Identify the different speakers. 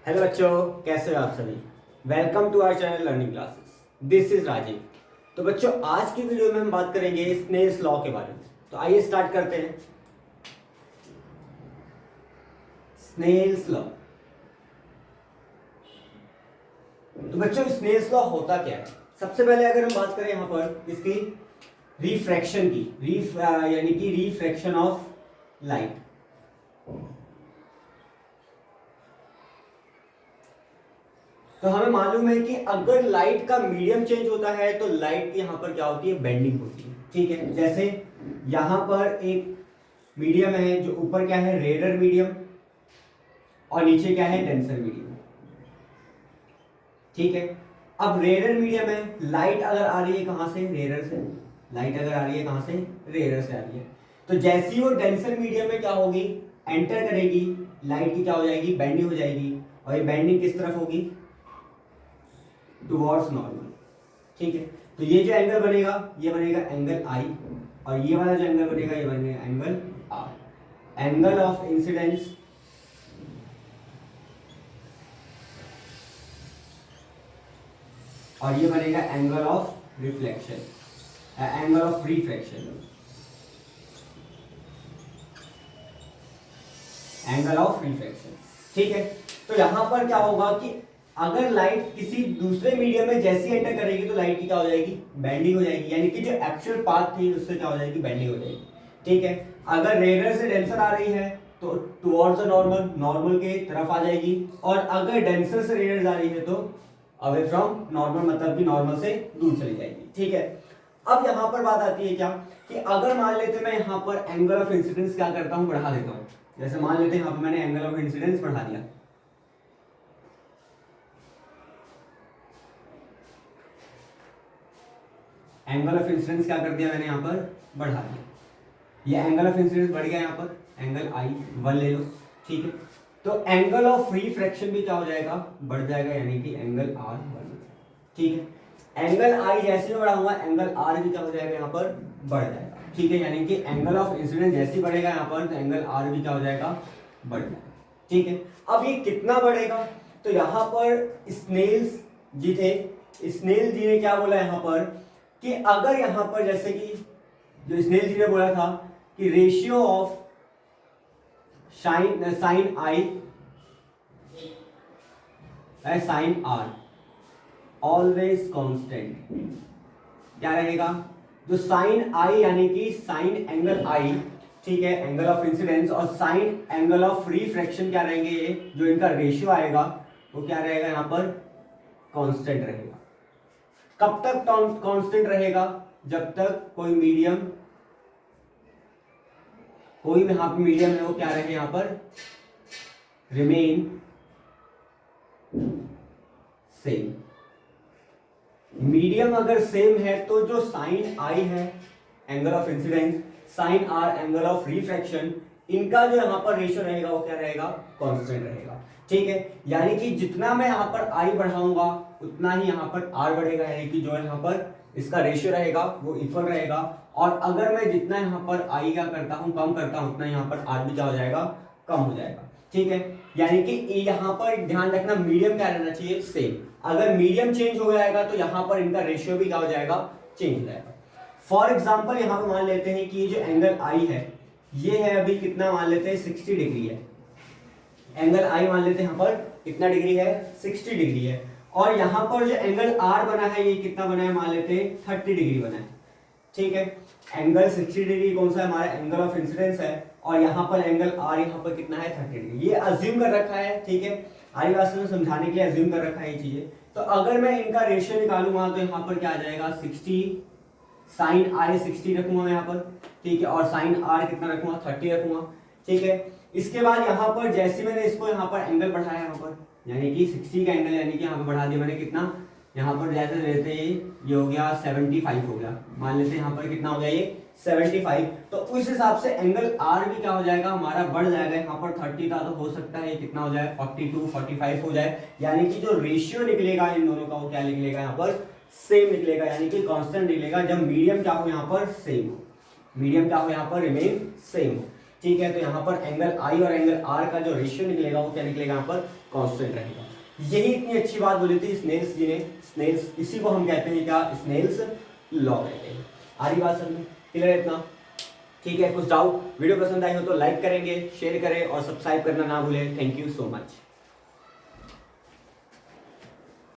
Speaker 1: Hello बच्चों, कैसे हो आप सभी। Welcome to our channel learning classes. This is Rajeev. तो बच्चों, आज की वीडियो में हम बात करेंगे स्नेल्स लॉ के बारे में। तो आइए स्टार्ट करते हैं। Snell's law. तो बच्चों, स्नेल्स लॉ होता क्या है। सबसे पहले अगर हम बात करें यहाँ पर इसकी रिफ्रैक्शन की, यानी कि रिफ्रैक्शन ऑफ लाइट। तो हमें मालूम है कि अगर लाइट का मीडियम चेंज होता है तो लाइट की यहां पर क्या होती है, बेंडिंग होती है। ठीक है, जैसे यहां पर एक मीडियम है जो ऊपर क्या है, रेयर मीडियम, और नीचे क्या है, डेंसर मीडियम। ठीक है, अब रेयर मीडियम है, लाइट अगर आ रही है कहां से, रेयर से। लाइट अगर आ रही है कहां से, रेयर से आ रही है। तो जैसे ही वो डेंसर मीडियम में क्या होगी, एंटर करेगी, लाइट की क्या हो जाएगी, बेंडिंग हो जाएगी। और ये बेंडिंग किस तरफ होगी, टुवर्ड्स नॉर्मल। ठीक है, तो ये जो एंगल बनेगा ये बनेगा एंगल आई, और ये वाला जो एंगल बनेगा ये बनेगा angle R. Angle of incidence और ये बनेगा angle of reflection, angle of refraction, angle of refraction. ठीक है, तो यहां पर क्या होगा कि अगर लाइट किसी दूसरे मीडियम में जैसी एंटर करेगी तो लाइट की क्या हो जाएगी, बेंडिंग हो जाएगी, यानी कि जो एक्चुअल पाथ थी उससे क्या हो जाएगी, बेंडिंग हो जाएगी। ठीक है, अगर रेयर से डेंसर आ रही है तो टुवर्ड्स द नॉर्मल, नॉर्मल के तरफ आ जाएगी। और अगर डेंसर से रेयर आ रही है तो अवे फ्रॉम नॉर्मल, मतलब कि नॉर्मल से दूर चली जाएगी। ठीक है, अब यहां पर बात आती है क्या, कि अगर मान लेते मैं यहां पर एंगल ऑफ इंसिडेंस क्या करता हूं, बढ़ा देता हूं। जैसे मान लेते हैं यहां पर मैंने एंगल ऑफ इंसिडेंस बढ़ा दिया, एंगल ऑफ इंसिडेंस क्या कर दिया मैंने यहां पर, बढ़ा दिया। ये एंगल ऑफ इंसिडेंस बढ़ गया, यहां पर एंगल आई वन ले लो। ठीक है, तो एंगल ऑफ रिफ्रैक्शन भी क्या हो जाएगा, बढ़ जाएगा, यानी कि एंगल आर वन। ठीक है, एंगल आई जैसे मैं बढ़ाऊंगा एंगल आर भी क्या हो जाएगा, यहां पर बढ़ जाएगा। ठीक है, यानी कि एंगल ऑफ इंसिडेंस जैसे बढ़ेगा यहां पर तो एंगल आर भी क्या हो जाएगा, बढ़ जाएगा। ठीक है, अब ये कितना बढ़ेगा, तो यहां पर स्नेल्स जी थे, स्नेल जी ने क्या बोला यहां पर, कि अगर यहां पर जैसे कि जो स्नेल जी ने बोला था कि ratio of sine I sine R always constant, क्या रहेगा, जो साइन आई यानी कि साइन एंगल आई, ठीक है, एंगल ऑफ इंसिडेंस, और साइन एंगल ऑफ रिफ्रैक्शन क्या रहेंगे, ये जो इनका रेशियो आएगा वो क्या रहेगा, यहां पर कांस्टेंट रहेगा। कब तक कांस्टेंट रहेगा, जब तक कोई मीडियम, कोई भी यहां पर मीडियम है वो क्या रहे, यहां पर रिमेन सेम। मीडियम अगर सेम है तो जो साइन आई है angle of incidence, sine R angle of refraction, इनका जो यहां पर रेशियो रहेगा वो क्या रहेगा, कांस्टेंट रहेगा। ठीक है, यानी कि जितना मैं यहां पर आई बढ़ाऊंगा उतना ही यहां पर आर बढ़ेगा, यानी कि जो यहां पर इसका रेशियो रहेगा वो इक्वल रहेगा। और अगर मैं जितना यहां पर आई क्या करता हूं, कम करता हूं, उतना यहां पर आर भी क्या हो जाएगा, कम हो जाएगा। ठीक है, यानी कि यहां पर ध्यान रखना मीडियम क्या रहना चाहिए, सेम। अगर मीडियम चेंज हो जाएगा तो यहां पर इनका रेशियो भी क्या हो जाएगा, चेंज हो जाएगा। फॉर एग्जांपल यहां पर मान लेते हैं कि ये जो एंगल आई है ये है अभी कितना, मान लेते हैं 60 डिग्री है। एंगल आई मान लेते हैं यहां पर कितना डिग्री है, 60 डिग्री है। और यहां पर जो एंगल आर बना है ये कितना बना है, मान लेते हैं 30 डिग्री बना है। ठीक है, एंगल 60 डिग्री कौन सा है, हमारा एंगल ऑफ इंसिडेंस है, और यहां पर एंगल आर यहां पर कितना है, 30 डिग्री। ये अज्यूम कर रखा है। ठीक है, आई वास्तव में समझाने के लिए अज्यूम कर रखा है ये चीजें। तो अगर मैं इनका रेशियो निकालूंगा तो यहां पर क्या आ जाएगा, 60 साइन आई 60 रखूंगा मैं यहां पर। ठीक है, और साइन आर कितना रखूंगा, 30 रखूंगा। ठीक है, इसके बाद यहां पर जैसे मैंने इसको यहां पर एंगल बढ़ाया यहां पर, यानी कि 60 का एंगल, यानी कि यहां पर बढ़ा दिया मैंने कितना, यहां पर जैसे लेते ये हो गया 75 हो गया, मान लेते हैं यहां पर कितना हो गया ये 75। तो उस हिसाब से एंगल आर भी क्या हो जाएगा, हमारा बढ़ जाएगा। यहाँ पर 30 था तो हो सकता है कितना हो जाए, 42 45 हो जाए, यानी कि जो रेशियो निकलेगा इन दोनों का वो क्या निकलेगा, यहाँ पर सेम निकलेगा, यानी कि कांस्टेंट निकलेगा। जब मीडियम क्या हो यहाँ पर सेम हो, मीडियम क्या हो यहाँ पर रिमेन सेम हो। ठीक है, तो यहाँ पर एंगल आई और एंगल आर का जो रेशियो निकलेगा वो क्या निकलेगा, यहाँ पर कांस्टेंट रहेगा। यही इतनी अच्छी बात बोली थी स्नेल्स जी ने। स्नेल्स, इसी को हम कहते हैं क्या, स्नेल्स लॉ कहते हैं। आ रही बात समझ में, क्लियर है इतना? ठीक है, कुछ डाउट, वीडियो पसंद आई हो तो लाइक करेंगे, शेयर करें और सब्सक्राइब करना ना भूलें। Thank you so much.